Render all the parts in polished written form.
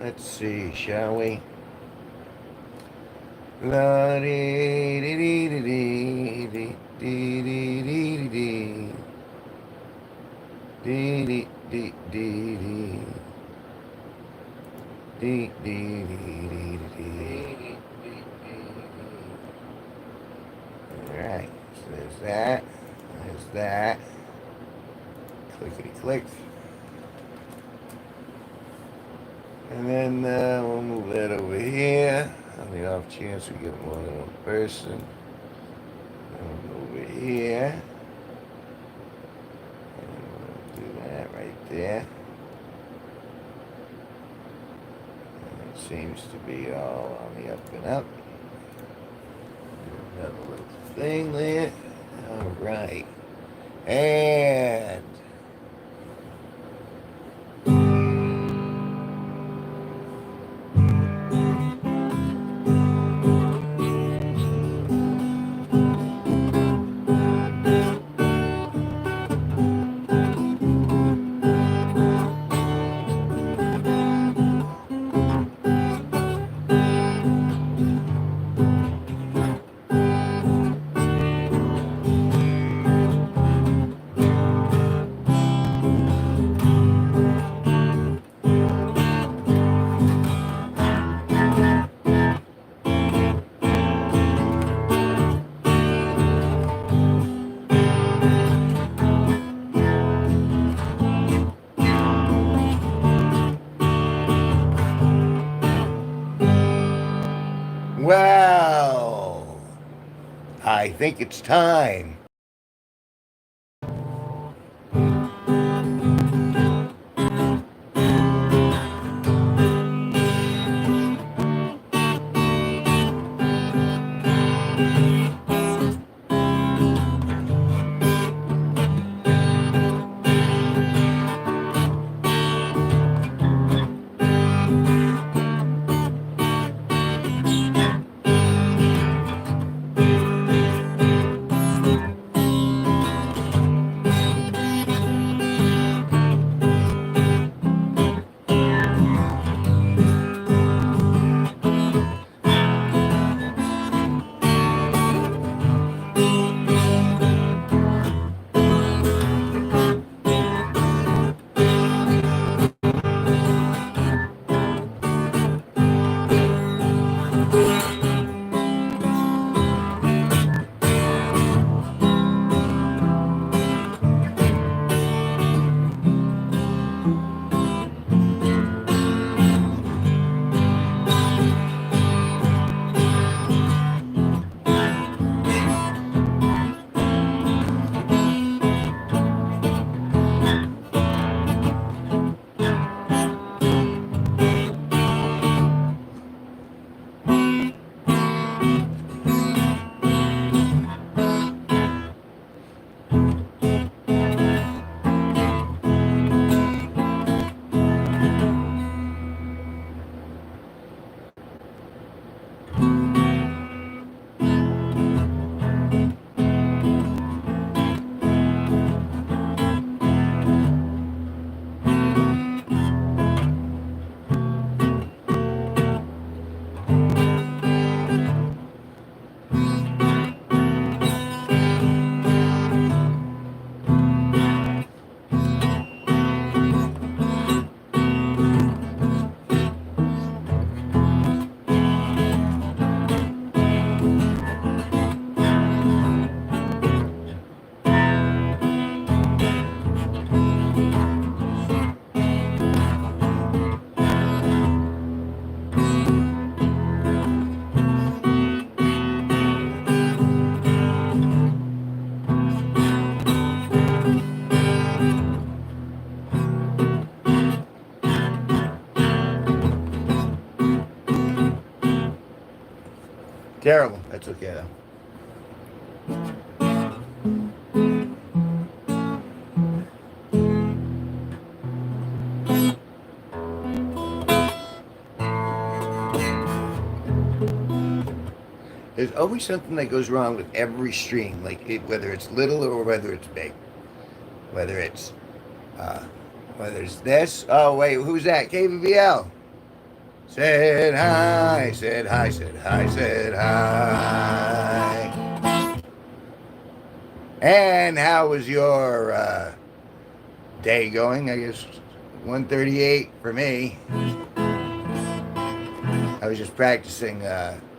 Let's see, shall we? La dee dee dee dee dee dee dee dee dee dee dee dee dee dee dee dee dee dee. All right, so there's that. There's that. Clickety click. And then we'll move that over here. On the off chance we get more than one person. Over here. And we'll do that right there. And it seems to be all on the up and up. Another little thing there. All right. And well, I think it's time. Terrible. That's okay though. There's always something that goes wrong with every stream, like whether it's little or whether it's big, whether it's uh, whether it's this. Oh wait, who's that? KVVL. Said hi, said hi, said hi, said hi. And how was your day going? I guess 1:38 for me. I was just practicing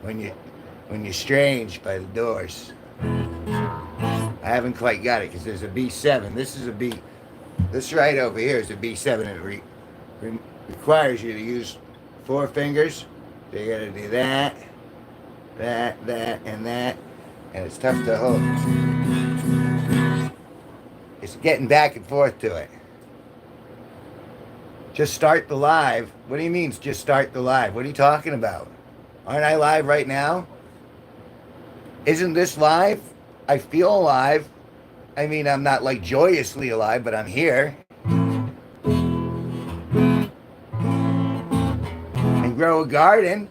when you're strange by the doors. I haven't quite got it because there's a B7. This is a B. This right over here is a B7. It requires you to use 4 fingers. So you got to do that, and that, and it's tough to hold. It's getting back and forth to it. Just start the live. What do you mean, just start the live? What are you talking about? Aren't I live right now? Isn't this live? I feel alive. I mean, I'm not like joyously alive, but I'm here. And grow a garden.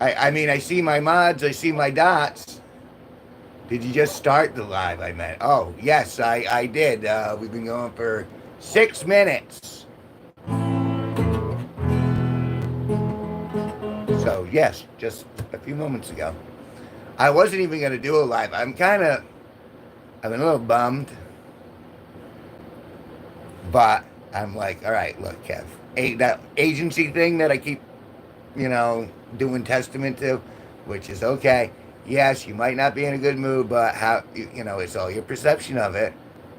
I mean, I see my mods, I see my dots. Did you just start the live? I meant. Oh, yes, I did. We've been going for 6 minutes. So, yes, just a few moments ago. I wasn't even going to do a live. I'm a little bummed. But I'm like, all right, look, Kev. That agency thing that I keep, doing testament to, which is okay. Yes, you might not be in a good mood, but it's all your perception of it.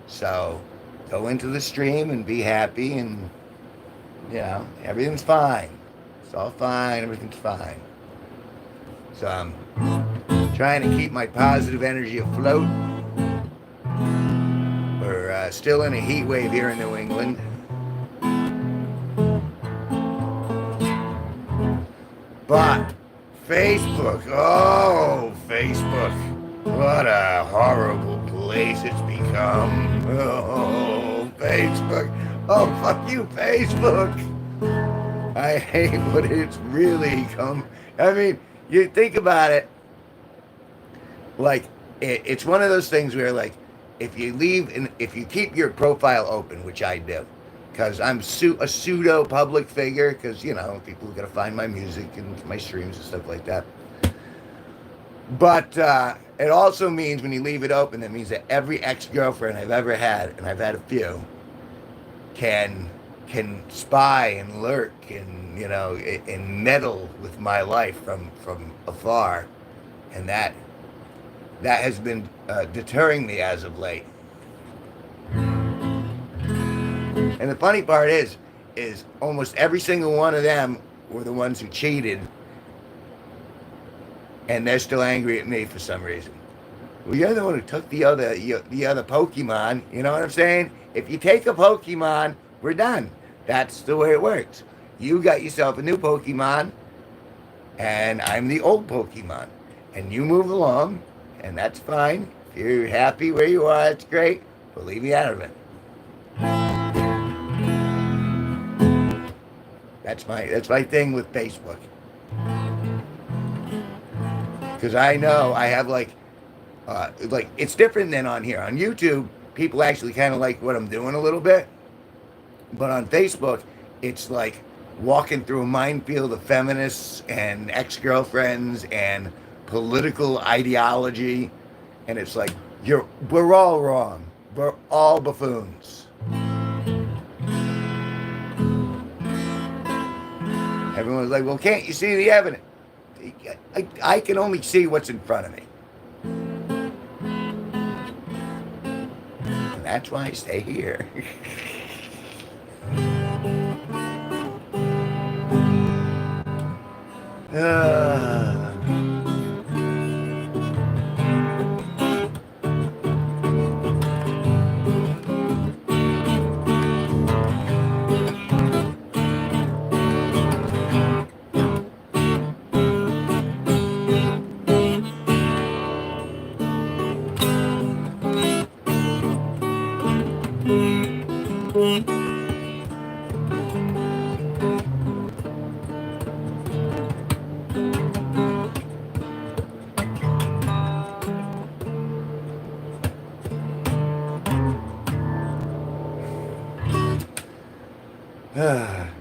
So go into the stream and be happy, and everything's fine. It's all fine. Everything's fine. So I'm trying to keep my positive energy afloat. We're still in a heat wave here in New England. But Facebook, what a horrible place it's become. Oh, Facebook. Oh, fuck you, Facebook. I hate what it's really come. I mean, you think about it, like, it's one of those things where, like, if you keep your profile open, which I do, because I'm a pseudo public figure, because people are gonna find my music and my streams and stuff like that. But it also means when you leave it open, that means that every ex-girlfriend I've ever had, and I've had a few, can spy and lurk and and meddle with my life from afar, and that has been deterring me as of late. And the funny part is almost every single one of them were the ones who cheated, and they're still angry at me for some reason. Well, you're the one who took the other Pokemon. You know what I'm saying? If you take a Pokemon, we're done. That's the way it works. You got yourself a new Pokemon, and I'm the old Pokemon, and you move along, and that's fine. If you're happy where you are, it's great. But leave me out of it. That's my thing with Facebook. Because I know I have like it's different than on here. On YouTube, people actually kind of like what I'm doing a little bit. But on Facebook, it's like walking through a minefield of feminists and ex-girlfriends and political ideology. And it's like, we're all wrong. We're all buffoons. Everyone's like, well, can't you see the evidence? I can only see what's in front of me. And that's why I stay here.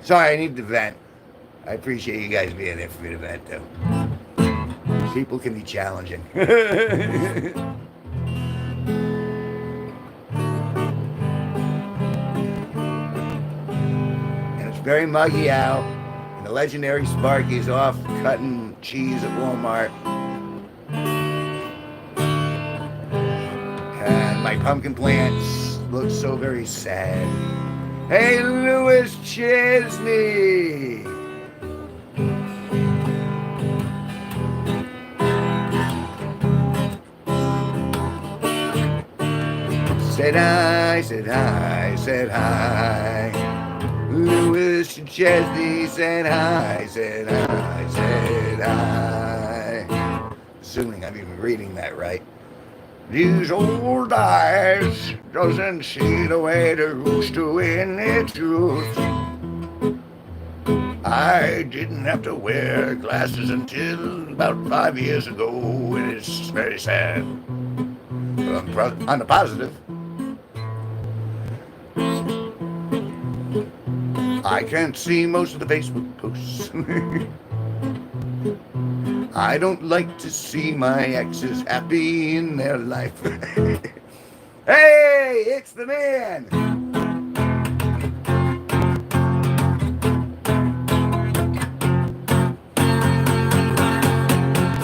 Sorry, I need to vent. I appreciate you guys being there for me to vent, though. People can be challenging. And it's very muggy out. And the legendary Sparky's off cutting cheese at Walmart. And my pumpkin plants look so very sad. Hey, Louis Chesney! Said hi, said hi, said hi. Louis Chesney said hi, said hi, said hi. Assuming I'm even reading that right. These old eyes doesn't see the way the roost to win its truth. I didn't have to wear glasses until about 5 years ago, and it's very sad. But on the positive, I can't see most of the Facebook posts. I don't like to see my exes happy in their life. Hey, it's the man.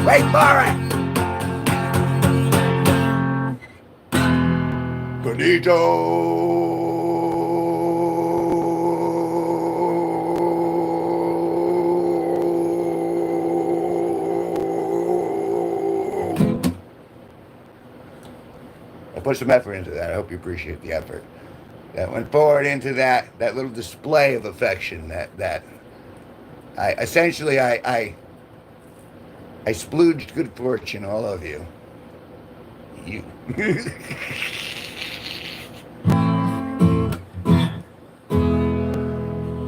Wait for it. Benito. Put some effort into that. I hope you appreciate the effort that went forward into that little display of affection that I essentially I splooged good fortune all of you.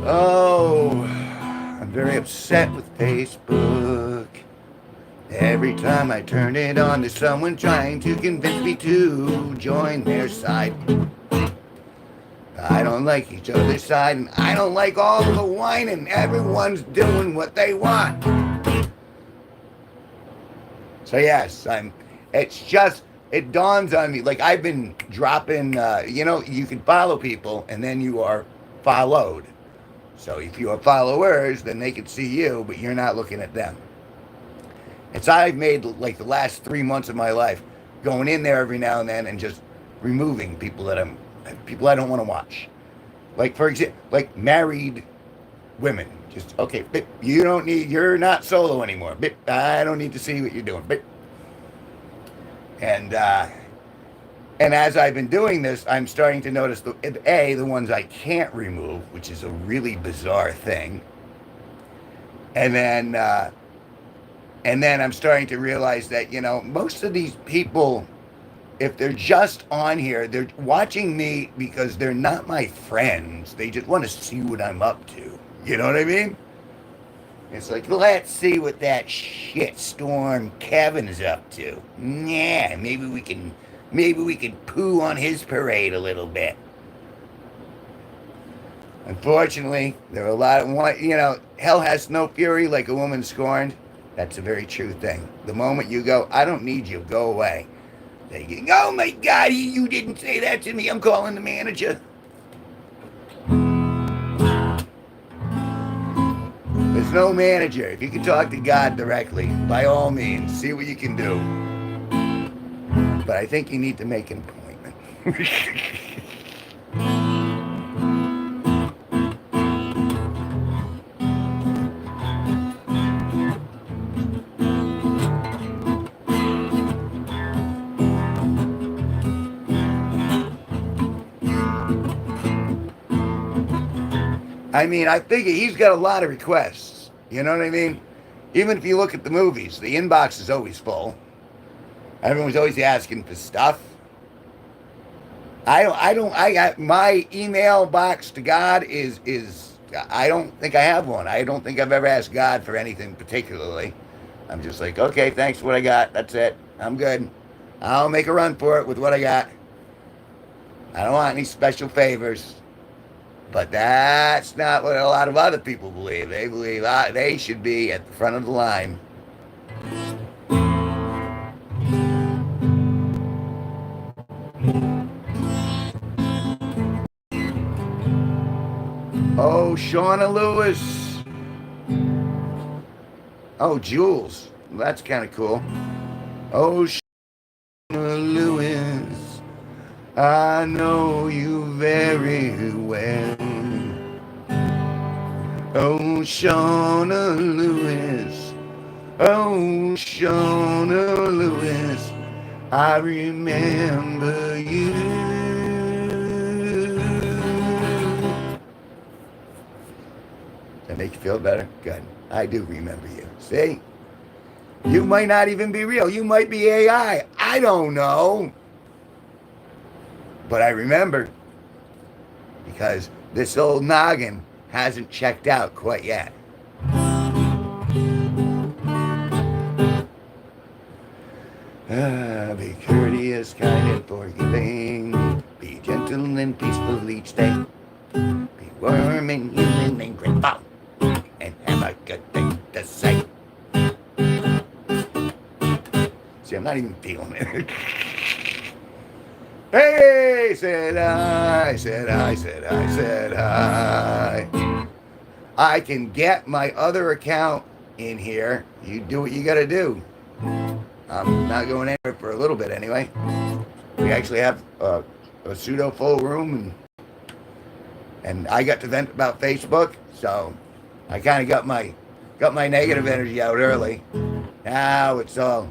Oh, I'm very upset with Facebook. Every time I turn it on, there's someone trying to convince me to join their side. I don't like each other's side, and I don't like all the whining. Everyone's doing what they want. So yes, it dawns on me, like I've been dropping, you can follow people, and then you are followed. So if you are followers, then they can see you, but you're not looking at them. It's I've made like the last 3 months of my life going in there every now and then and just removing people I don't want to watch. Like for example, like married women. Just okay, you're not solo anymore. I don't need to see what you're doing. And as I've been doing this, I'm starting to notice the ones I can't remove, which is a really bizarre thing. And then I'm starting to realize that, most of these people, if they're just on here, they're watching me because they're not my friends. They just want to see what I'm up to. You know what I mean? It's like, let's see what that shitstorm Kevin is up to. Yeah, maybe we can poo on his parade a little bit. Unfortunately, there are a lot of, hell has no fury like a woman scorned. That's a very true thing. The moment you go, I don't need you, go away. They go, oh my God, you didn't say that to me. I'm calling the manager. There's no manager. If you can talk to God directly, by all means, see what you can do. But I think you need to make an appointment. I mean, I figure he's got a lot of requests. You know what I mean? Even if you look at the movies, the inbox is always full. Everyone's always asking for stuff. My email box to God is I don't think I have one. I don't think I've ever asked God for anything particularly. I'm just like, okay, thanks for what I got. That's it. I'm good. I'll make a run for it with what I got. I don't want any special favors. But that's not what a lot of other people believe. They believe they should be at the front of the line. Oh, Shauna Lewis. Oh, Jules. That's kind of cool. Oh, Shauna Lewis. I know you very well. Oh, Shauna Lewis. Oh, Shauna Lewis. I remember you. That make you feel better? Good. I do remember you. See? You might not even be real. You might be AI. I don't know. But I remember because this old noggin hasn't checked out quite yet. Be courteous, kind, and forgiving. Be gentle and peaceful each day. Be warm and human and grateful. And have a good thing to say. See, I'm not even feeling it. Hey, said I, said I, said I, said I. I can get my other account in here. You do what you gotta do. I'm not going anywhere for a little bit anyway. We actually have a pseudo full room, and I got to vent about Facebook, so I kind of got my negative energy out early. Now it's all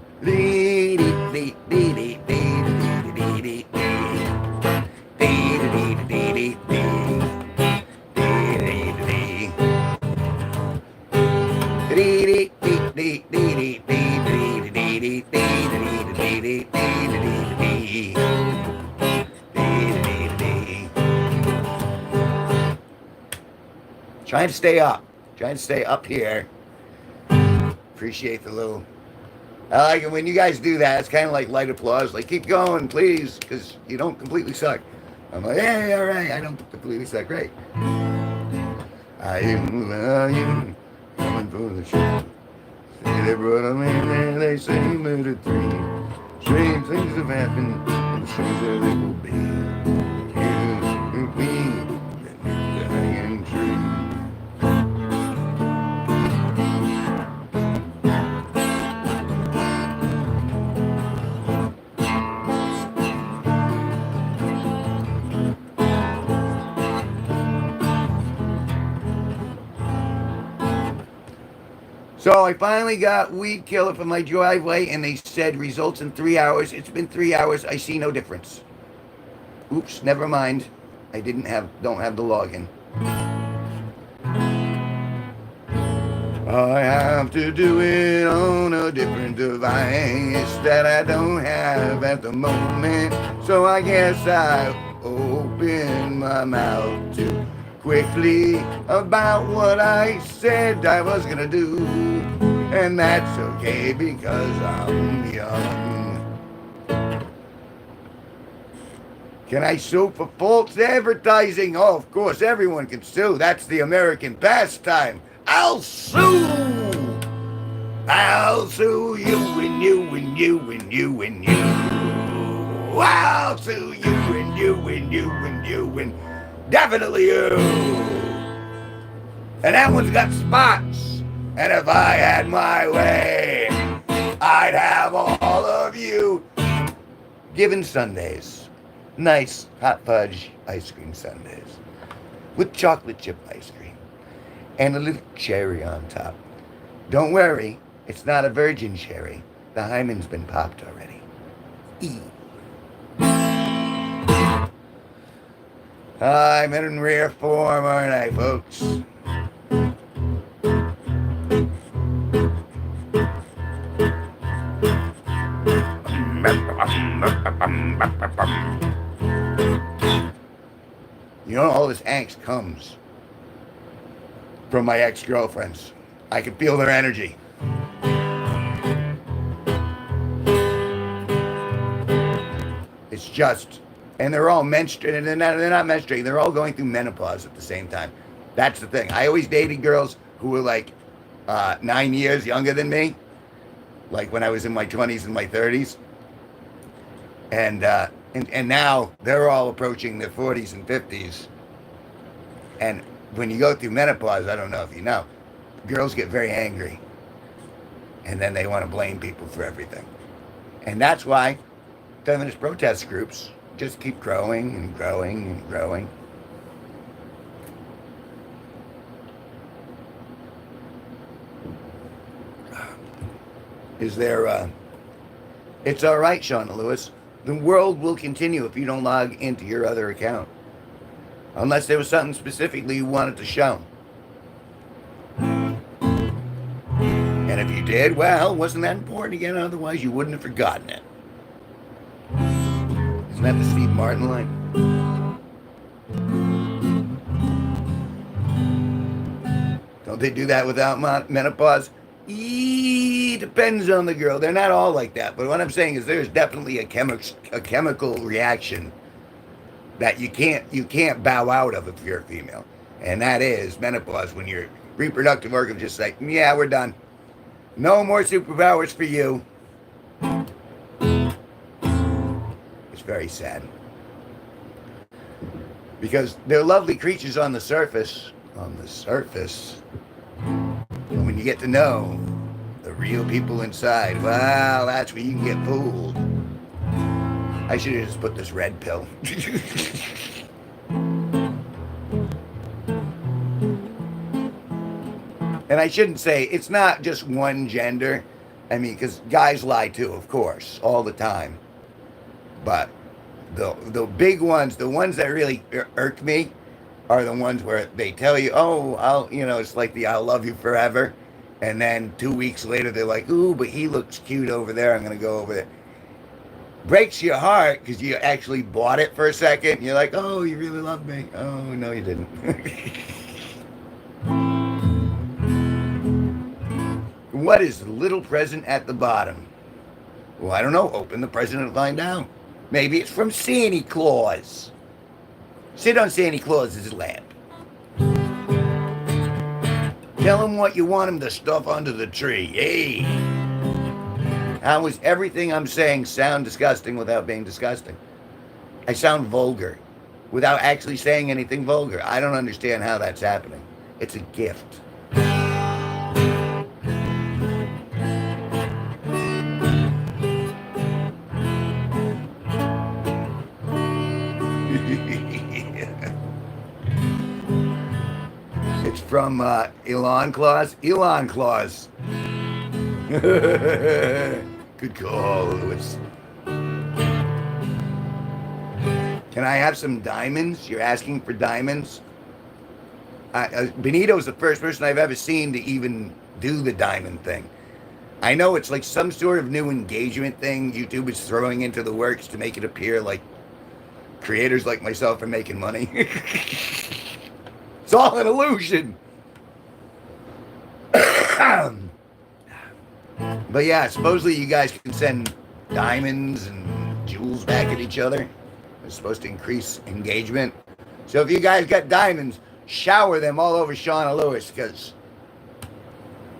trying to stay up here. Appreciate the little. I like it when you guys do that. It's kind of like light applause. Like, keep going, please, because you don't completely suck. I'm like, hey, all right, I don't completely suck. Great. I am coming for the show. Say they brought them in there, they say he murdered 3. Strange things have happened, and strange that they will be. You, me, the dying tree. So I finally got weed killer for my driveway, and they said results in 3 hours. It's been 3 hours. I see no difference. Oops, never mind. I don't have the login. I have to do it on a different device that I don't have at the moment. So I guess I open my mouth too quickly about what I said I was gonna do. And that's okay because I'm young. Can I sue for false advertising? Oh, of course, everyone can sue. That's the American pastime. I'll sue! I'll sue you and you and you and you and you. I'll sue you and you and you and you and definitely you. And that one's got spots. And if I had my way, I'd have all of you given sundaes. Nice hot fudge ice cream sundaes with chocolate chip ice cream and a little cherry on top. Don't worry, it's not a virgin cherry. The hymen's been popped already. I'm in rare form, aren't I, folks? You know, all this angst comes from my ex-girlfriends. I can feel their energy. It's just And they're all menstruating. They're not menstruating. They're all going through menopause at the same time. That's the thing. I always dated girls who were like 9 years younger than me, like when I was in my 20s and my 30s. And now they're all approaching their 40s and 50s. And when you go through menopause, I don't know if you know, girls get very angry. And then they want to blame people for everything. And that's why feminist protest groups just keep growing and growing and growing. Is there, it's all right, Shauna Lewis. The world will continue if you don't log into your other account. Unless there was something specifically you wanted to show. And if you did, well, wasn't that important again? Otherwise, you wouldn't have forgotten it. Isn't that the Steve Martin line? Don't they do that without menopause? Depends on the girl. They're not all like that. But what I'm saying is there's definitely a chemical reaction that you can't bow out of if you're a female. And that is menopause, when your reproductive organs just say, yeah, we're done. No more superpowers for you. It's very sad. Because they're lovely creatures on the surface. On the surface. But when you get to know the real people inside, well, that's where you can get fooled. I should have just put this red pill. And I shouldn't say, it's not just one gender. I mean, because guys lie too, of course, all the time. But the big ones, the ones that really irk me, are the ones where they tell you, oh, it's like the I'll love you forever. And then 2 weeks later, they're like, ooh, but he looks cute over there. I'm going to go over there. Breaks your heart because you actually bought it for a second. You're like, oh, you really love me. Oh, no, you didn't. What is the little present at the bottom? Well, I don't know. Open the present and find out. Maybe it's from Santa Claus. Sit on Santa Claus's lap. Tell him what you want him to stuff under the tree. Hey. How is everything I'm saying sound disgusting without being disgusting? I sound vulgar without actually saying anything vulgar. I don't understand how that's happening. It's a gift. It's from Elon Claus. Elon Claus. Good call, Lewis. Can I have some diamonds? You're asking for diamonds? Benito's the first person I've ever seen to even do the diamond thing. I know it's like some sort of new engagement thing YouTube is throwing into the works to make it appear like creators like myself are making money. It's all an illusion. But yeah, supposedly you guys can send diamonds and jewels back at each other. It's supposed to increase engagement. So if you guys got diamonds, shower them all over Shauna Lewis, because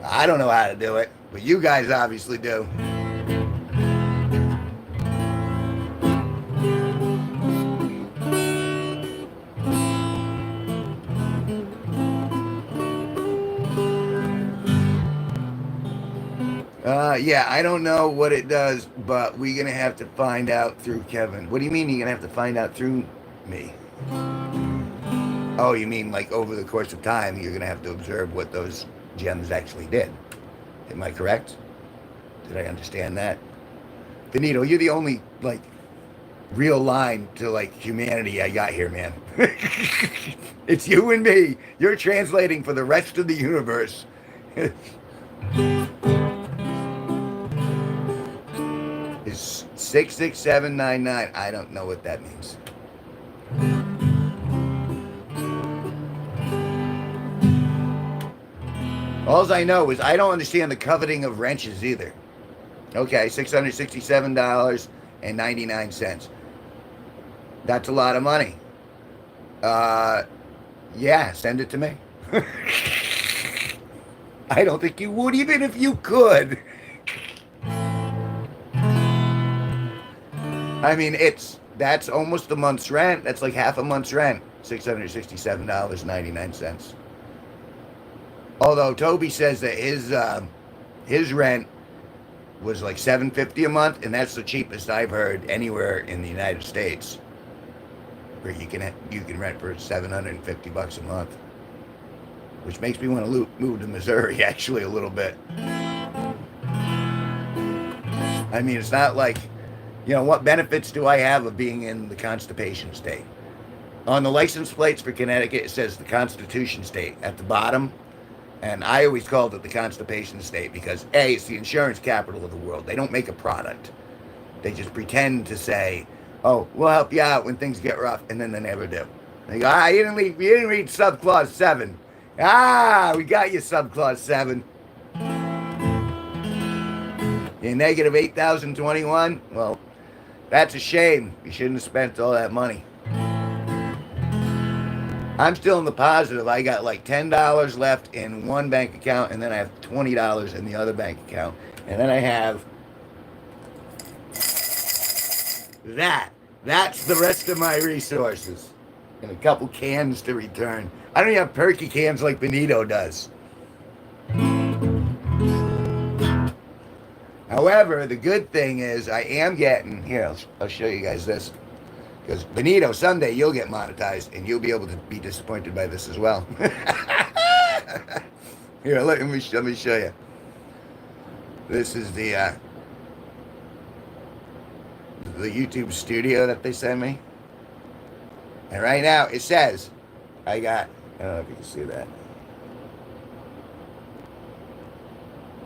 I don't know how to do it, but you guys obviously do. Yeah, I don't know what it does, but we're going to have to find out through Kevin. What do you mean you're going to have to find out through me? Oh, you mean like over the course of time, you're going to have to observe what those gems actually did. Am I correct? Did I understand that? Benito, you're the only, like, real line to, like, humanity I got here, man. It's you and me. You're translating for the rest of the universe. Is 66799. I don't know what that means. All I know is I don't understand the coveting of wrenches either. Okay, $667.99. That's a lot of money. Uh, yeah, send it to me. I don't think you would, even if you could. I mean, that's almost a month's rent. That's like half a month's rent. $667.99. Although Toby says that his rent was like $750 a month, and that's the cheapest I've heard anywhere in the United States, where you can rent for $750 a month, which makes me want to move to Missouri actually a little bit. I mean, it's not like, what benefits do I have of being in the constipation state? On the license plates for Connecticut, it says the Constitution State at the bottom. And I always called it the constipation state because, A, it's the insurance capital of the world. They don't make a product. They just pretend to say, oh, we'll help you out when things get rough, and then they never do. They go, you didn't read subclause 7. We got you, subclause 7. You're negative 8,021? Well, that's a shame. You shouldn't have spent all that money. I'm still in the positive. I got like $10 left in one bank account, and then I have $20 in the other bank account. And then I have that. That's the rest of my resources. And a couple cans to return. I don't even have perky cans like Benito does. However, the good thing is I am getting, here, I'll show you guys this. Because Benito, someday you'll get monetized and you'll be able to be disappointed by this as well. Here, let me show you. This is the YouTube studio that they sent me. And right now it says, I don't know if you can see that.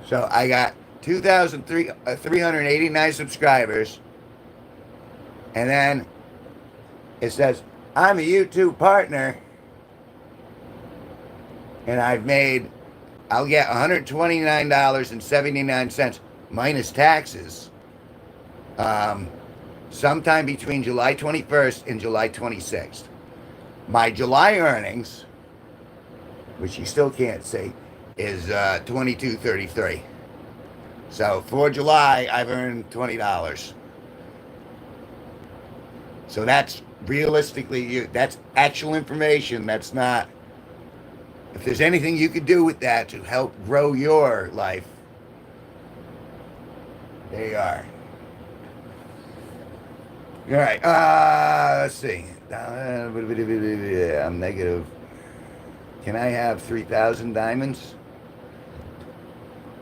So I got 2,389 subscribers. And then it says, I'm a YouTube partner, and I'll get $129.79 minus taxes sometime between July 21st and July 26th. My July earnings, which you still can't see, is $22.33. So for July, I've earned $20. So that's realistically, that's actual information. That's not, if there's anything you could do with that to help grow your life, there you are. All right, let's see. I'm negative. Can I have 3,000 diamonds?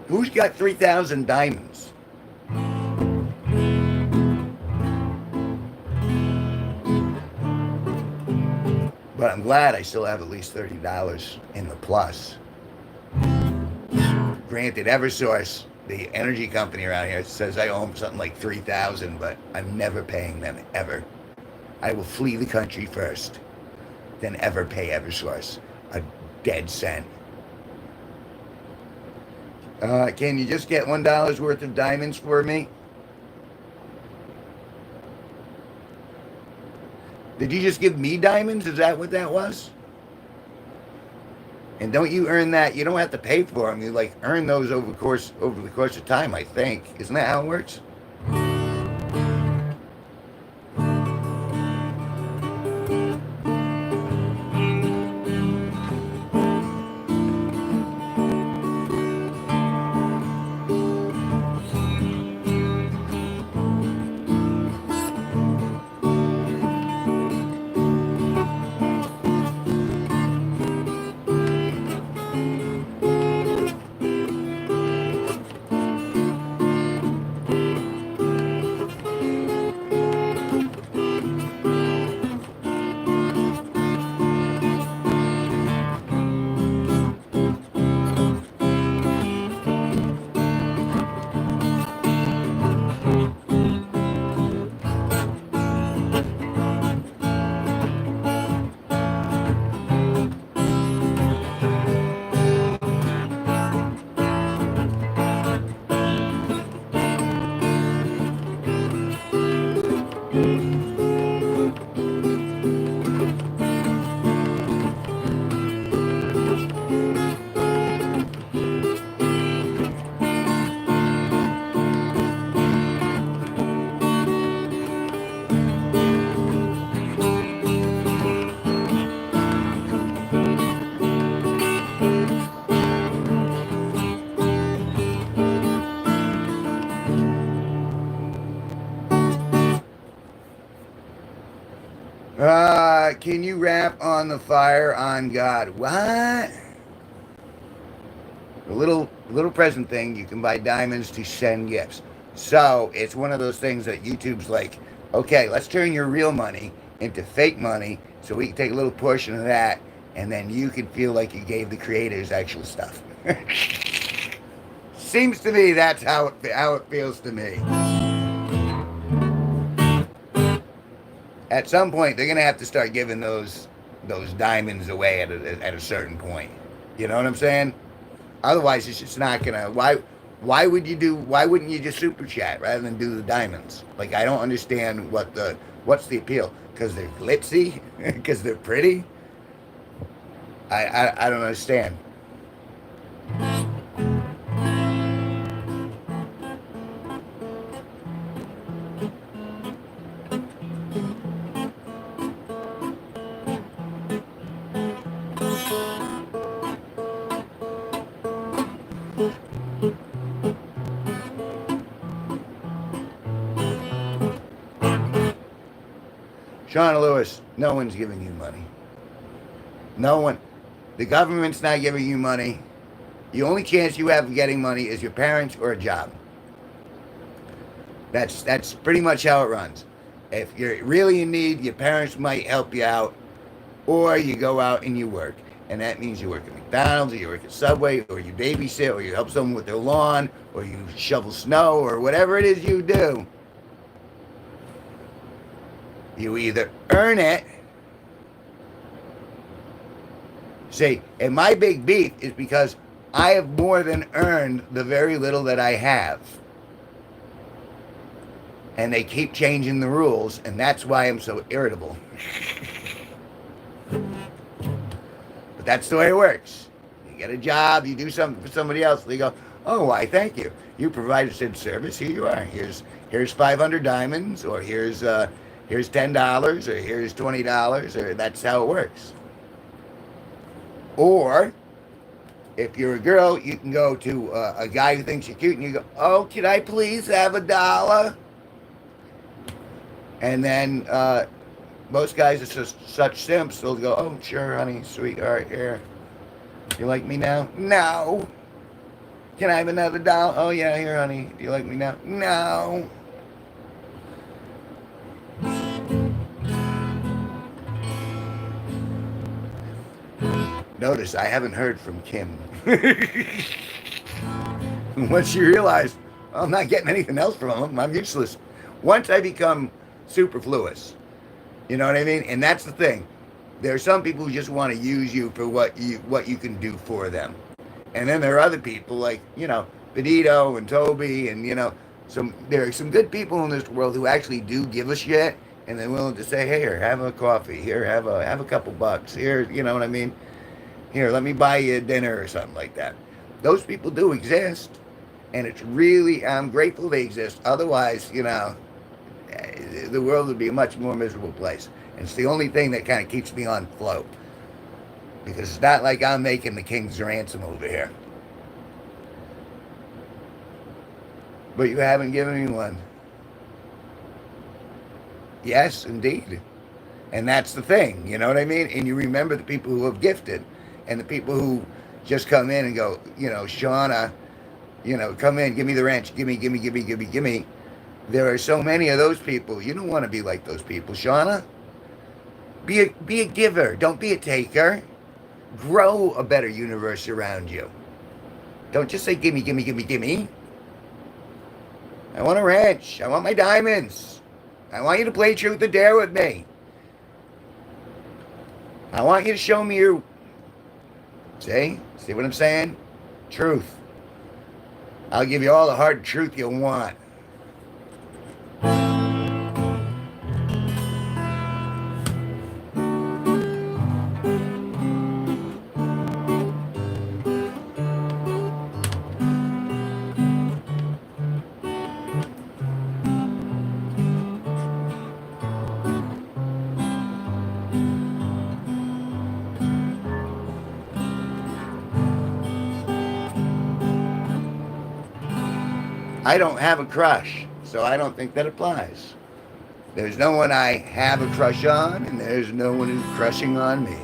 Who's got 3,000 diamonds? But I'm glad I still have at least $30 in the plus. Granted, Eversource, the energy company around here, says I owe them something like $3,000, but I'm never paying them, ever. I will flee the country first, then ever pay Eversource a dead cent. Can you just get $1 worth of diamonds for me? Did you just give me diamonds? Is that what that was? And don't you earn that? You don't have to pay for them. You earn those over the course of time, I think. Isn't that how it works? Can you rap on the fire on God? What? A little present thing. You can buy diamonds to send gifts. So it's one of those things that YouTube's like, okay, let's turn your real money into fake money, so we can take a little portion of that, and then you can feel like you gave the creators actual stuff. Seems to me that's how it feels to me. At some point, they're gonna have to start giving those diamonds away at a certain point. You know what I'm saying? Otherwise, it's just not gonna. Why would you do? Why wouldn't you just super chat rather than do the diamonds? Like, I don't understand what's the appeal? Because they're glitzy? Because they're pretty? I don't understand. Shauna Lewis, no one's giving you money. No one. The government's not giving you money. The only chance you have of getting money is your parents or a job. That's pretty much how it runs. If you're really in need, your parents might help you out, or you go out and you work. And that means you work at McDonald's, or you work at Subway, or you babysit, or you help someone with their lawn, or you shovel snow, or whatever it is you do. You either earn it. See, and my big beef is because I have more than earned the very little that I have. And they keep changing the rules, and that's why I'm so irritable. But that's the way it works. You get a job, you do something for somebody else, they go, oh, why, thank you. You provided said service, here you are. Here's 500 diamonds, or here's $10, or here's $20, or that's how it works. Or, if you're a girl, you can go to a guy who thinks you're cute, and you go, oh, can I please have $1? And then most guys are just such simps, they'll go, oh, sure, honey, sweet, all right, here. You like me now? No. Can I have another $1? Oh, yeah, here, honey. Do you like me now? No. Notice I haven't heard from Kim. Once you realize, I'm not getting anything else from him, I'm useless. Once I become superfluous, you know what I mean? And that's the thing. There are some people who just want to use you for what you can do for them. And then there are other people like, Benito and Toby and, there are some good people in this world who actually do give a shit, and they're willing to say, hey, here, have a coffee. Here, have a couple bucks. Here, you know what I mean? Here, let me buy you a dinner or something like that. Those people do exist, and it's really, I'm grateful they exist. Otherwise, the world would be a much more miserable place. And it's the only thing that kind of keeps me on float. Because it's not like I'm making the king's ransom over here. But you haven't given me one. Yes, indeed. And that's the thing, you know what I mean? And you remember the people who have gifted, and the people who just come in and go, Shauna, come in, give me the wrench, give me. There are so many of those people. You don't want to be like those people, Shauna. Be a giver. Don't be a taker. Grow a better universe around you. Don't just say gimme. I want a wrench. I want my diamonds. I want you to play truth or dare with me. I want you to show me your... See what I'm saying? Truth. I'll give you all the hard truth you want. I don't have a crush, so I don't think that applies. There's no one I have a crush on, and there's no one who's crushing on me.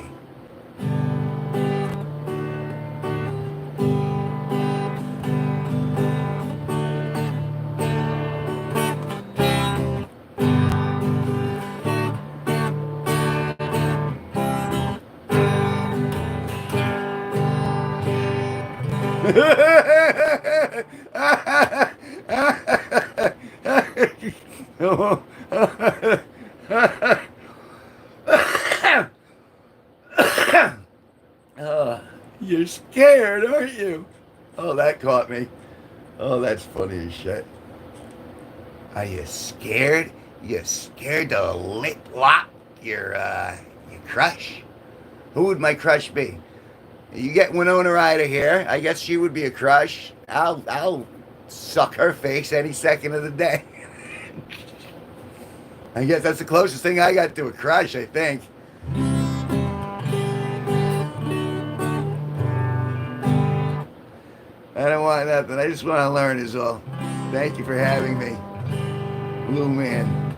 You're scared, aren't you? Oh, that caught me. Oh, that's funny as shit. Are you scared? You scared to lip lock your crush? Who would my crush be? You get Winona Ryder here. I guess she would be a crush. I'll suck her face any second of the day. I guess that's the closest thing I got to a crush, I think. I don't want nothing. I just want to learn is all. Thank you for having me. Blue Man.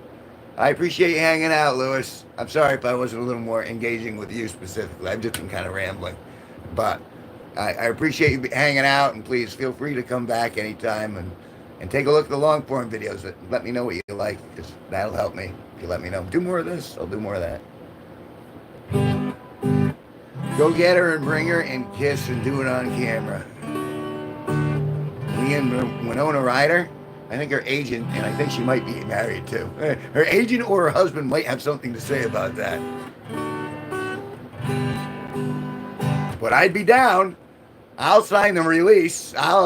I appreciate you hanging out, Lewis. I'm sorry if I wasn't a little more engaging with you specifically. I've just been kind of rambling. But I appreciate you hanging out, and please feel free to come back anytime and take a look at the long form videos. Let me know what you like, because that'll help me. If you let me know, do more of this, I'll do more of that. Go get her and bring her and kiss and do it on camera. Me and Winona Ryder, I think her agent, and I think she might be married too. Her agent or her husband might have something to say about that. But I'd be down. I'll sign the release. I'd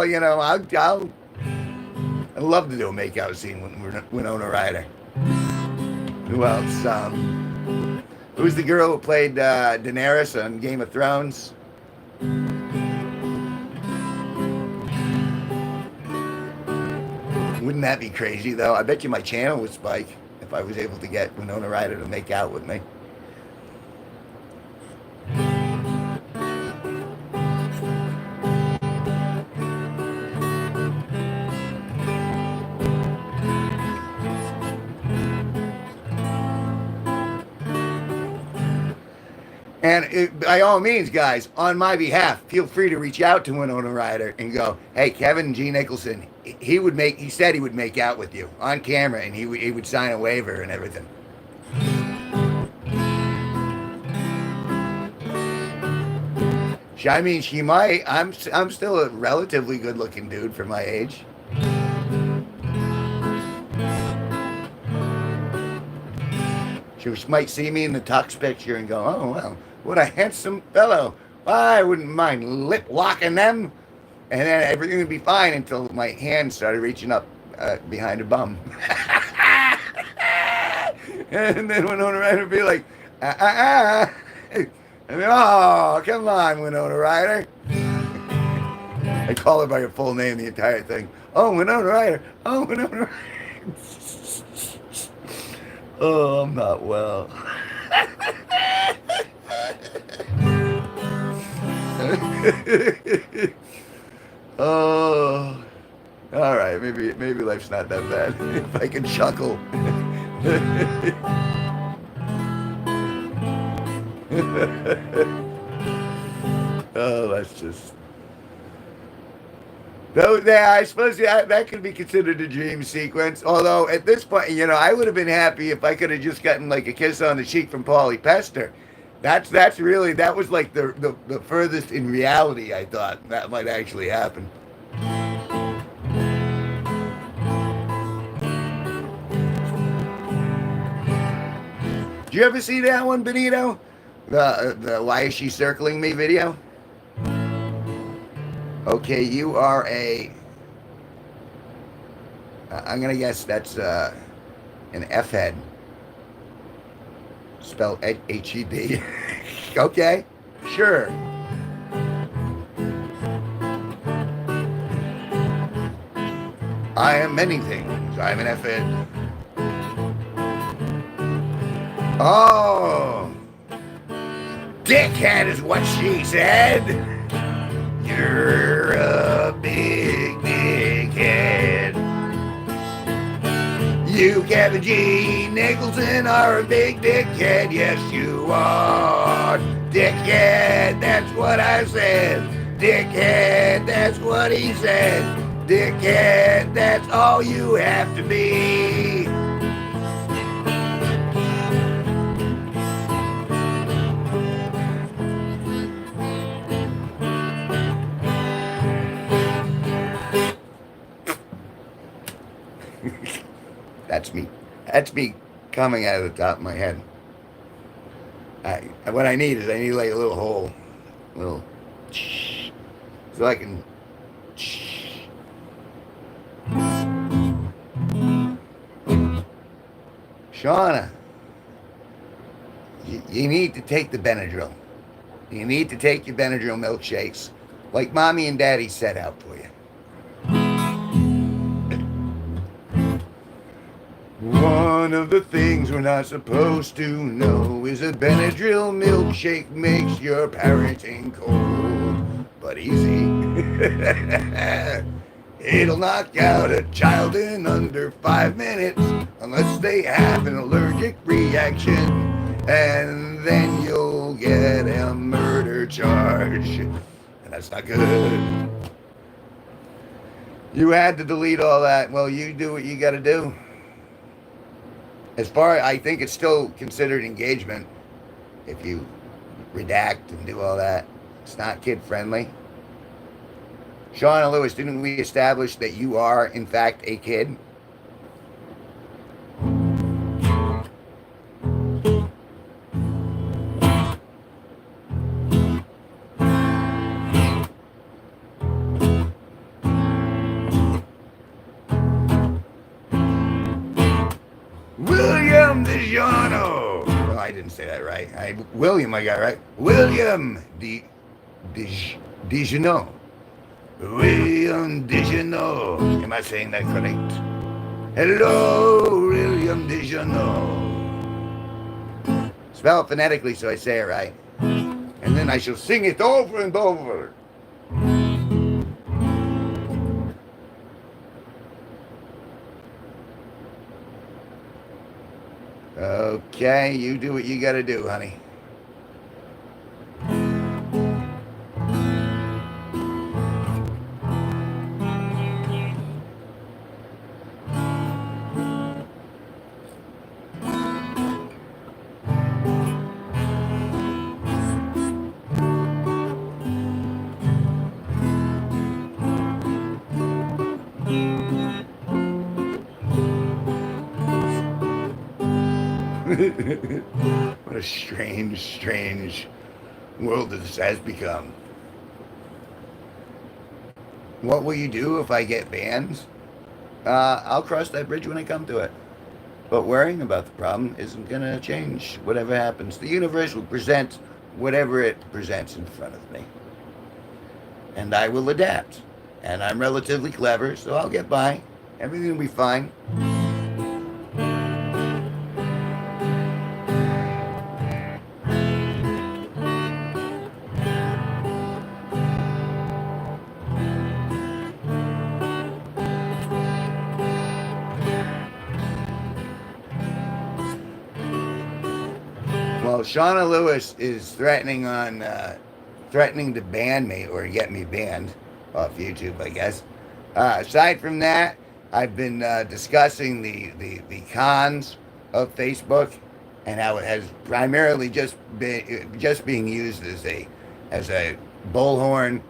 love to do a makeout scene with Winona Ryder. Who else? Who's the girl who played Daenerys on Game of Thrones? Wouldn't that be crazy, though? I bet you my channel would spike if I was able to get Winona Ryder to make out with me. And by all means, guys, on my behalf, feel free to reach out to Winona Ryder and go, hey, Kevin G Nicholson, he said he would make out with you on camera, and he would sign a waiver and everything. I mean, she might. I'm still a relatively good-looking dude for my age. She might see me in the tux picture and go, oh, well, what a handsome fellow. Well, I wouldn't mind lip locking them. And then everything would be fine until my hand started reaching up behind her bum. And then Winona Ryder would be like, I mean, oh, come on, Winona Ryder. I call her by her full name the entire thing. Oh, Winona Ryder. Oh, Winona Ryder. Oh, I'm not well. Oh, all right. Maybe life's not that bad if I can chuckle. Oh, that's just. Yeah, I suppose that could be considered a dream sequence. Although at this point, I would have been happy if I could have just gotten like a kiss on the cheek from Paulie Pester. That was like the furthest in reality. I thought that might actually happen. Did you ever see that one, Benito? The Why Is She Circling Me video? Okay, you are I'm going to guess that's an F-head. Spelled H-E-D. Okay, sure. I am many things. I'm an F-head. Oh. Dickhead is what she said. You're a big head. You, Kevin G Nicholson, are a big dickhead. Yes, you are. Dickhead, that's what I said. Dickhead, that's what he said. Dickhead, that's all you have to be. That's me. That's me coming out of the top of my head. What I need is I need like a little hole, little, so I can. Shauna, you need to take the Benadryl. You need to take your Benadryl milkshakes, like mommy and daddy set out for you. One of the things we're not supposed to know is a Benadryl milkshake makes your parenting cold, but easy. It'll knock out a child in under 5 minutes unless they have an allergic reaction, and then you'll get a murder charge, and that's not good. You had to delete all that. Well, you do what you got to do. As far, I think it's still considered engagement if you redact and do all that. It's not kid friendly. Shauna Lewis, didn't we establish that you are, in fact, a kid? William DiGiorno. Well, I didn't say that right. William, I got right. William DiGiorno. William DiGiorno. Am I saying that correct? Hello, William DiGiorno. Spell it phonetically so I say it right. And then I shall sing it over and over. Okay, you do what you gotta do, honey. What a strange, strange world this has become. What will you do if I get banned? I'll cross that bridge when I come to it. But worrying about the problem isn't going to change whatever happens. The universe will present whatever it presents in front of me. And I will adapt. And I'm relatively clever, so I'll get by. Everything will be fine. Well, Shauna Lewis is threatening to ban me or get me banned off YouTube, I guess. Aside from that, I've been discussing the cons of Facebook and how it has primarily just being used as a bullhorn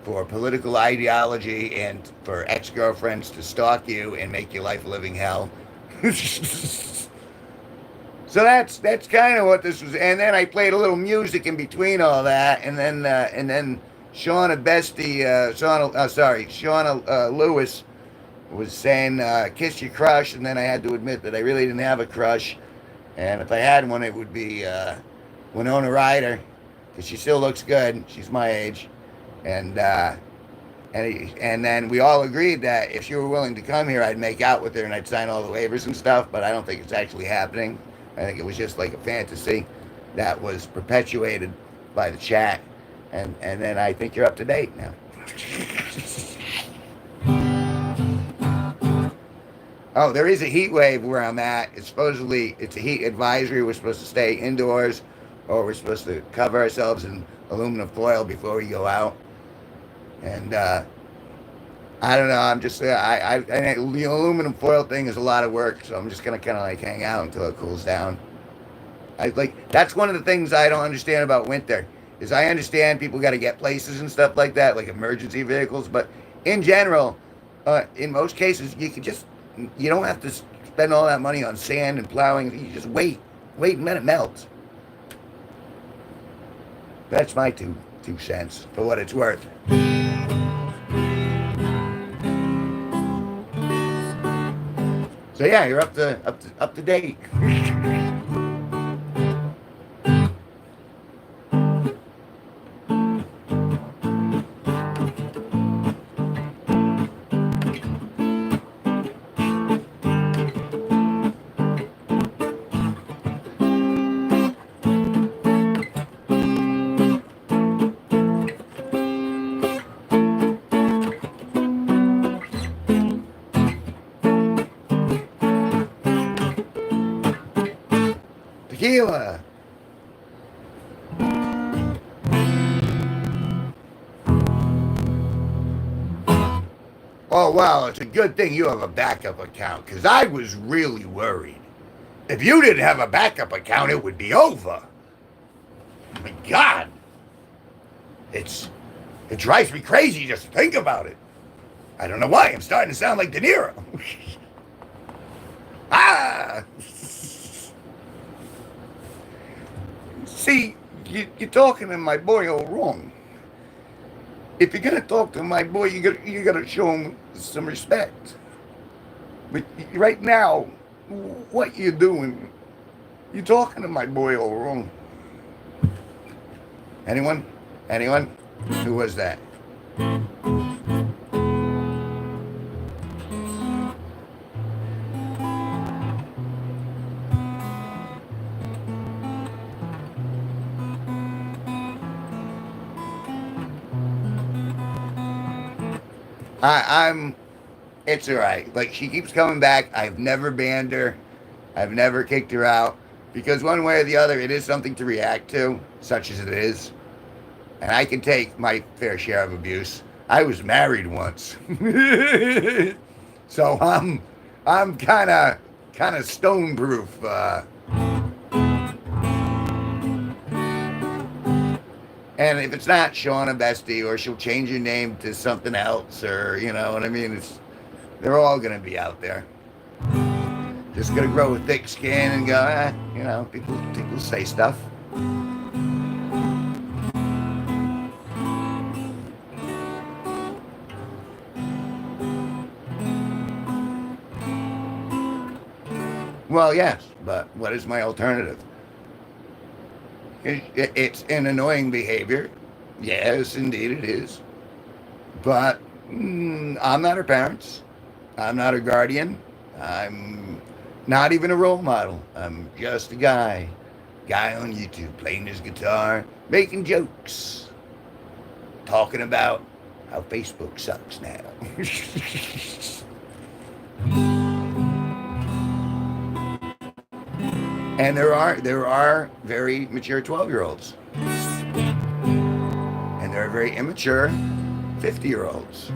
for political ideology and for ex-girlfriends to stalk you and make your life a living hell. So that's kind of what this was, and then I played a little music in between all that, and then Shauna Lewis was saying kiss your crush, and then I had to admit that I really didn't have a crush, and if I had one, it would be Winona Ryder, because she still looks good. She's my age, and then we all agreed that if she were willing to come here, I'd make out with her and I'd sign all the waivers and stuff, but I don't think it's actually happening. I think it was just like a fantasy that was perpetuated by the chat. And then I think you're up to date now. Oh, there is a heat wave where I'm at. It's a heat advisory. We're supposed to stay indoors, or we're supposed to cover ourselves in aluminum foil before we go out. And I don't know. I'm just the aluminum foil thing is a lot of work, so I'm just gonna kind of like hang out until it cools down. I like that's one of the things I don't understand about winter. Is I understand people got to get places and stuff like that, like emergency vehicles, but in general, in most cases, you don't have to spend all that money on sand and plowing. You just wait and let it melt. That's my two cents for what it's worth. So yeah, you're up to date. Tequila. Oh wow, it's a good thing you have a backup account, because I was really worried. If you didn't have a backup account, it would be over. Oh my God, it's it drives me crazy just to think about it. I don't know why. I'm starting to sound like De Niro. ah. See, you're talking to my boy all wrong. If you're gonna talk to my boy, you gotta show him some respect. But right now, what you doing? You're talking to my boy all wrong. Anyone? Anyone? Who was that? I'm. It's all right. Like she keeps coming back. I've never banned her. I've never kicked her out because one way or the other, it is something to react to, such as it is. And I can take my fair share of abuse. I was married once, so I'm kind of stone proof. And if it's not Shauna Bestie, or she'll change her name to something else, or you know what I mean, they're all gonna be out there. Just gonna grow a thick skin and go, people say stuff. Well, yes, but what is my alternative? It's an annoying behavior. Yes, indeed it is. But I'm not her parents. I'm not her guardian. I'm not even a role model. I'm just a guy on YouTube playing his guitar, making jokes, talking about how Facebook sucks now. And there are very mature 12-year-olds, and there are very immature 50-year-olds.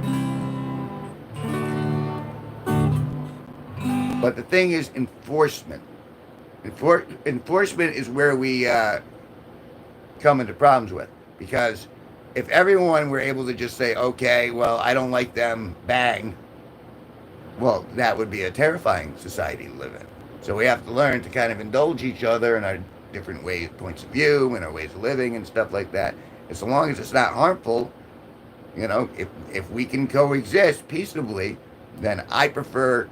But the thing is enforcement. Enforcement is where we come into problems with, because if everyone were able to just say, okay, well, I don't like them, bang, well, that would be a terrifying society to live in. So we have to learn to kind of indulge each other in our different ways, points of view, and our ways of living and stuff like that. As long as it's not harmful, if we can coexist peaceably, then I prefer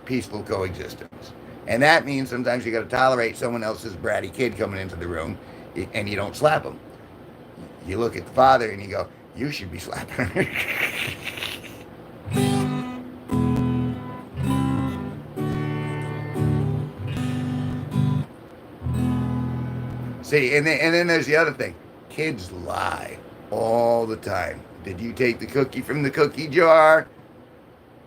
peaceful coexistence. And that means sometimes you got to tolerate someone else's bratty kid coming into the room, and you don't slap them. You look at the father and you go, you should be slapping her. See, and then there's the other thing. Kids lie all the time. Did you take the cookie from the cookie jar?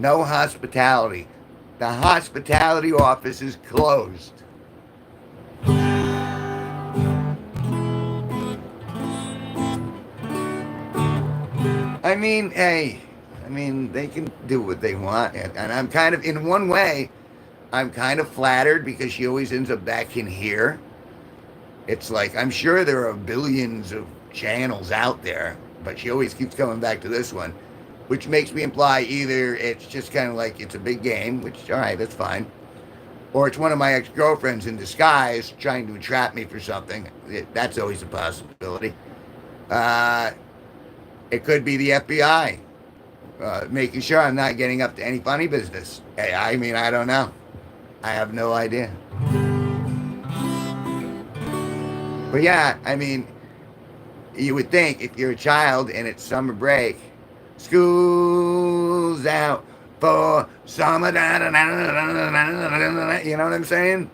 No hospitality. The hospitality office is closed. I mean, hey, they can do what they want. And I'm kind of, in one way, I'm kind of flattered because she always ends up back in here. It's like, I'm sure there are billions of channels out there, but she always keeps coming back to this one, which makes me imply either it's just kind of like it's a big game, which, all right, that's fine, or it's one of my ex-girlfriends in disguise trying to entrap me for something. That's always a possibility. Uh, it could be the FBI making sure I'm not getting up to any funny business. I mean, I don't know. I have no idea. But yeah, I mean, you would think if you're a child and it's summer break, school's out for summer, you know what I'm saying?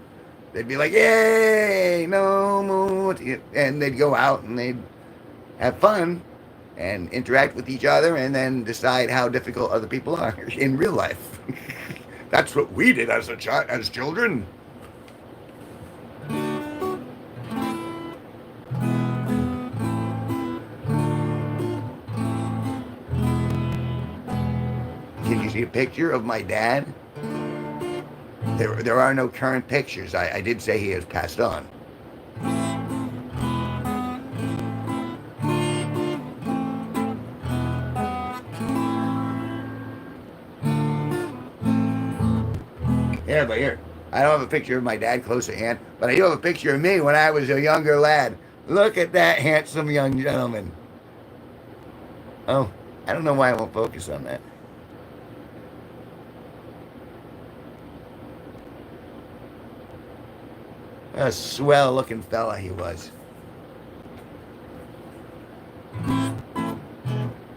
They'd be like, yay, no more. And they'd go out and they'd have fun and interact with each other and then decide how difficult other people are in real life. That's what we did as children. Can you see a picture of my dad? There are no current pictures. I did say he has passed on. Yeah, but here, I don't have a picture of my dad close at hand, but I do have a picture of me when I was a younger lad. Look at that handsome young gentleman. Oh, I don't know why I won't focus on that. A swell looking fella he was.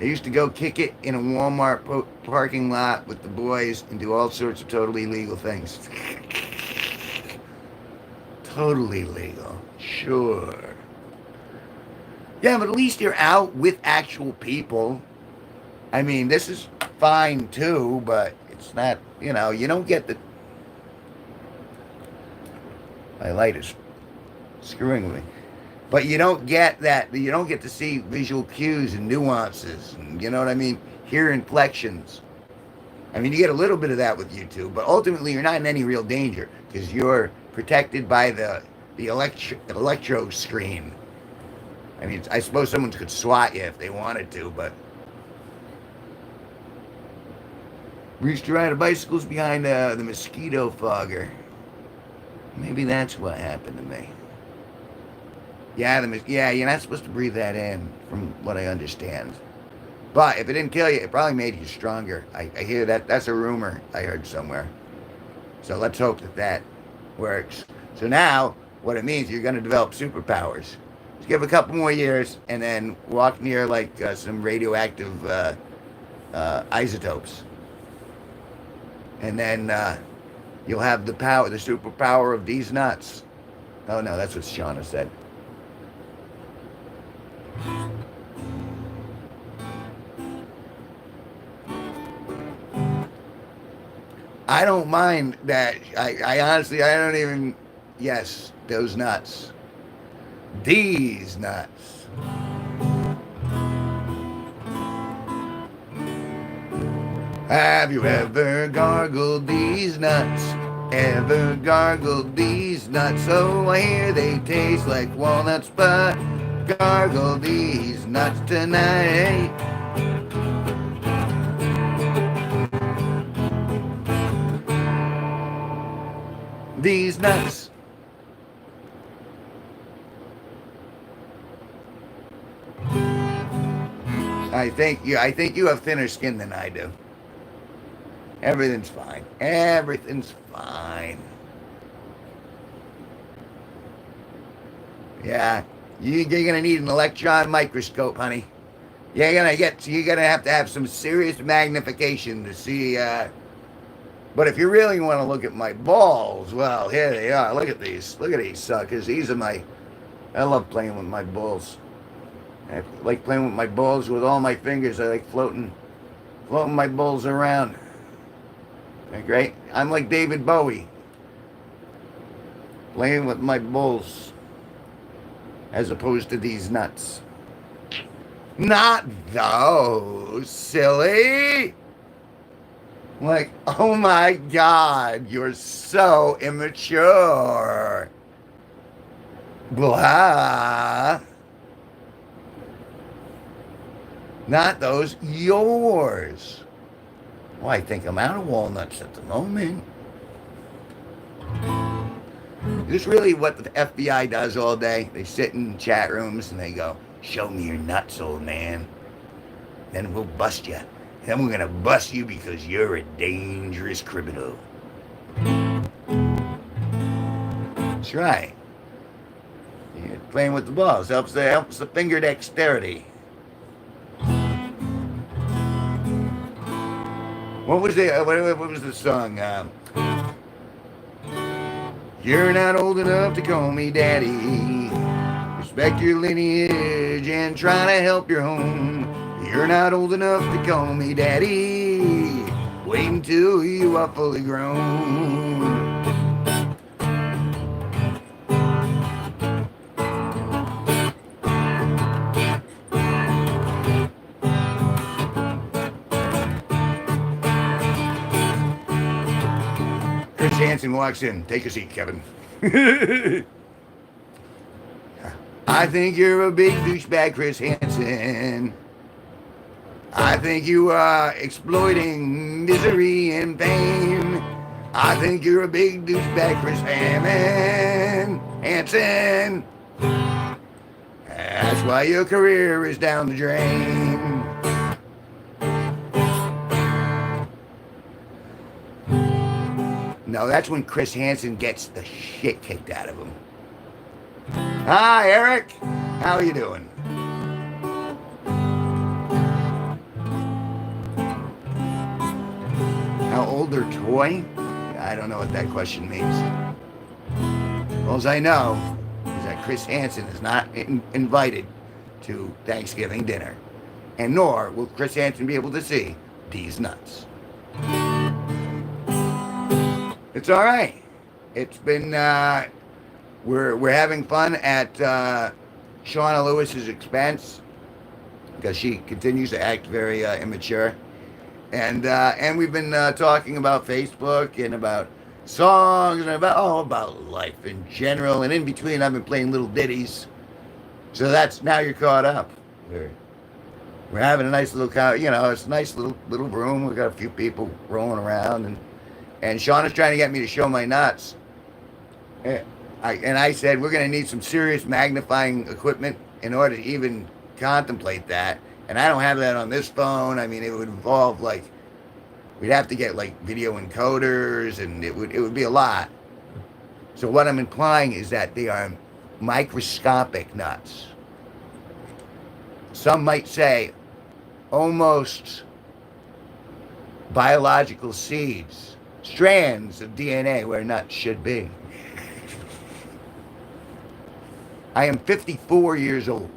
I used to go kick it in a Walmart parking lot with the boys and do all sorts of totally illegal things. Totally legal. Sure. Yeah, but at least you're out with actual people. I mean, this is fine too, but it's not, you don't get the... My light is screwing with me. But you don't get that. You don't get to see visual cues and nuances. And, you know what I mean? Hear inflections. I mean, you get a little bit of that with YouTube, but ultimately you're not in any real danger because you're protected by the electro screen. I mean, I suppose someone could swat you if they wanted to, but... We used to ride bicycles behind the mosquito fogger. Maybe that's what happened to me. Yeah, you're not supposed to breathe that in, from what I understand. But if it didn't kill you, it probably made you stronger. I hear that. That's a rumor I heard somewhere. So let's hope that works. So now, what it means, you're going to develop superpowers. Just give a couple more years, and then walk near, like, some radioactive isotopes. And then you'll have the superpower of these nuts. Oh, no, that's what Shauna said. I don't mind that. I honestly, I don't even... Yes, those nuts. These nuts. Have you ever gargled these nuts? Ever gargled these nuts? Oh, I hear they taste like walnuts, but gargle these nuts tonight. These nuts. I think you have thinner skin than I do. Everything's fine. Everything's fine. Yeah, you're gonna need an electron microscope, honey. You're gonna have to have some serious magnification to see. But if you really want to look at my balls, well, here they are. Look at these. Look at these suckers. These are my... I love playing with my balls. I like playing with my balls with all my fingers. I like floating my balls around. Okay, great. I'm like David Bowie, playing with my bulls as opposed to these nuts. Not those, silly. Like, oh my God, you're so immature. Blah. Not those, yours. Well, I think I'm out of walnuts at the moment. Is this really what the FBI does all day? They sit in chat rooms and they go, show me your nuts, old man. Then we'll bust you. Then we're going to bust you because you're a dangerous criminal. That's right. You're playing with the balls. Helps the finger dexterity. What was the song? You're not old enough to call me daddy. Respect your lineage and try to help your home. You're not old enough to call me daddy. Wait until you are fully grown. Chris Hansen walks in. Take a seat, Kevin. I think you're a big douchebag, Chris Hansen. I think you are exploiting misery and pain. I think you're a big douchebag, Chris Hansen. That's why your career is down the drain. No, that's when Chris Hansen gets the shit kicked out of him. Hi, Eric. How are you doing? How old are toy? I don't know what that question means. All I know is that Chris Hansen is not invited to Thanksgiving dinner. And nor will Chris Hansen be able to see these nuts. It's all right. It's been, we're having fun at Shauna Lewis's expense because she continues to act very immature. And we've been talking about Facebook and about songs and about life in general. And in between, I've been playing little ditties. So that's now you're caught up. We're having a nice little, it's a nice little room. We've got a few people rolling around, and Shauna's trying to get me to show my nuts. And I said we're going to need some serious magnifying equipment in order to even contemplate that. And I don't have that on this phone. I mean, it would involve we'd have to get video encoders, and it would be a lot. So what I'm implying is that they are microscopic nuts. Some might say almost biological seeds, strands of DNA where nuts should be. I am 54 years old.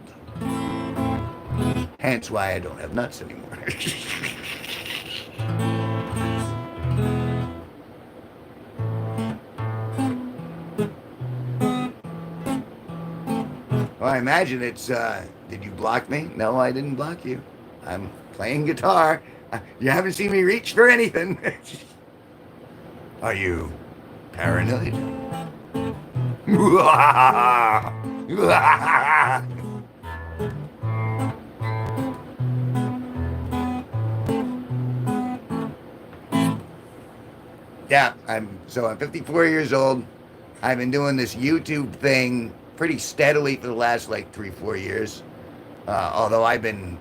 Hence why I don't have nuts anymore. Well, I imagine it's, did you block me? No, I didn't block you. I'm playing guitar. You haven't seen me reach for anything. Are you paranoid? Yeah, I'm 54 years old. I've been doing this YouTube thing pretty steadily for the last 3-4 years. Although I've been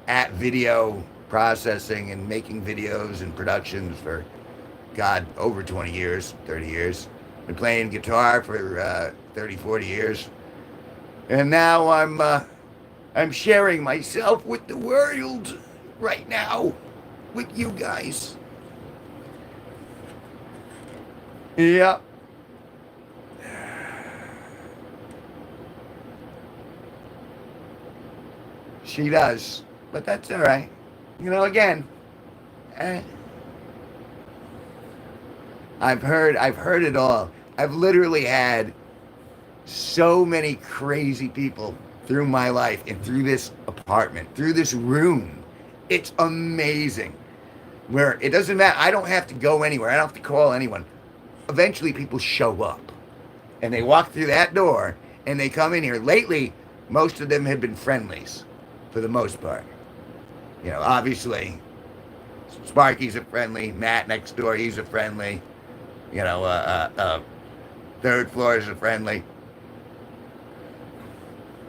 at video processing and making videos and productions for, God, over 20 years, 30 years. Been playing guitar for 30, 40 years. And now I'm sharing myself with the world right now with you guys. Yep. She does, but that's all right. Again, I've heard it all. I've literally had so many crazy people through my life and through this apartment, through this room. It's amazing. Where it doesn't matter. I don't have to go anywhere. I don't have to call anyone. Eventually, people show up and they walk through that door and they come in here. Lately, most of them have been friendlies for the most part. Obviously, Sparky's a friendly. Matt next door, he's a friendly. Third floor is a friendly.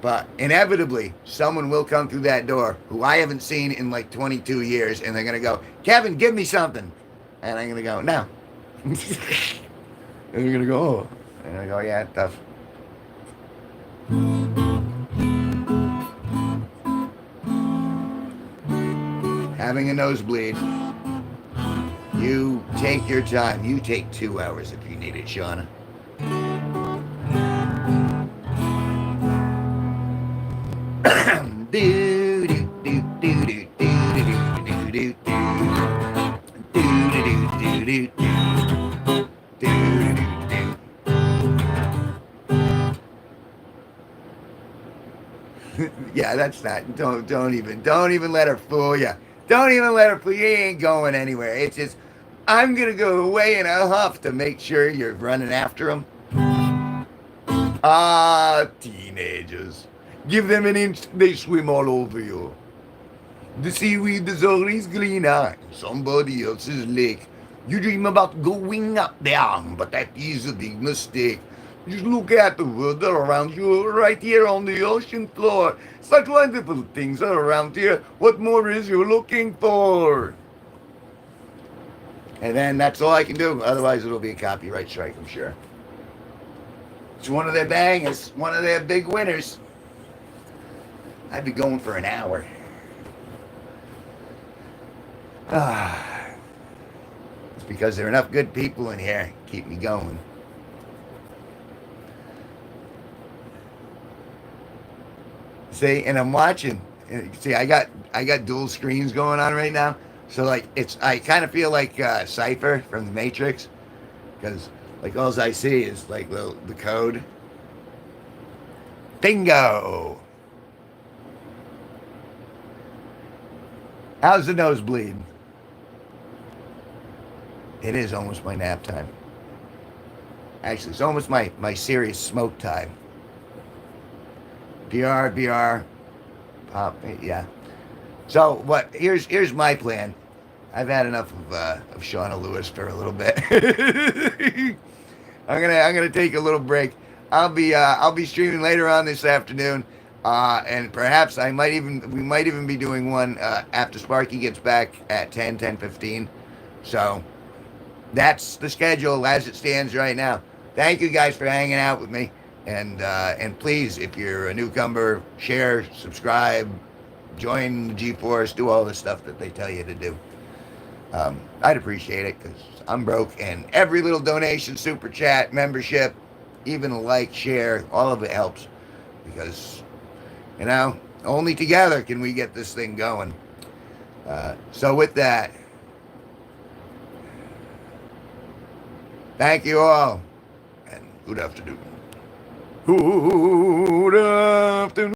But inevitably, someone will come through that door who I haven't seen in like 22 years, and they're going to go, Kevin, give me something. And I'm going to go, no. And they're going to go, oh. And I go, yeah, tough. Having a nosebleed. You take your time. You take 2 hours if you need it, Shauna. Yeah, that's not. Don't even let her fool you. Don't even let her fool you. You ain't going anywhere. It's just, I'm gonna go away in a huff to make sure you're running after them. Ah, teenagers. Give them an inch, they swim all over you. The seaweed is always greener in somebody else's lake. You dream about going up there, but that is a big mistake. Just look at the world around you right here on the ocean floor. Such wonderful things are around here. What more is you looking for? And then that's all I can do. Otherwise, it'll be a copyright strike, I'm sure. It's one of their bangers, one of their big winners. I'd be going for an hour. It's because there are enough good people in here to keep me going. See, and I'm watching. See, I got dual screens going on right now. So like I kind of feel like Cypher from the Matrix, because like all I see is like the code. Bingo. How's the nosebleed? It is almost my nap time. Actually, it's almost my serious smoke time. BR, pop, yeah. So what? Here's my plan. I've had enough of Shauna Lewis for a little bit. I'm gonna take a little break. I'll be streaming later on this afternoon, and perhaps we might even be doing one after Sparky gets back at 10:15. So that's the schedule as it stands right now. Thank you guys for hanging out with me. And please, if you're a newcomer, share, subscribe, join the G-Force, do all the stuff that they tell you to do. I'd appreciate it because I'm broke, and every little donation, super chat, membership, even a like, share, all of it helps because, only together can we get this thing going. So with that, thank you all, and good afternoon. Good afternoon.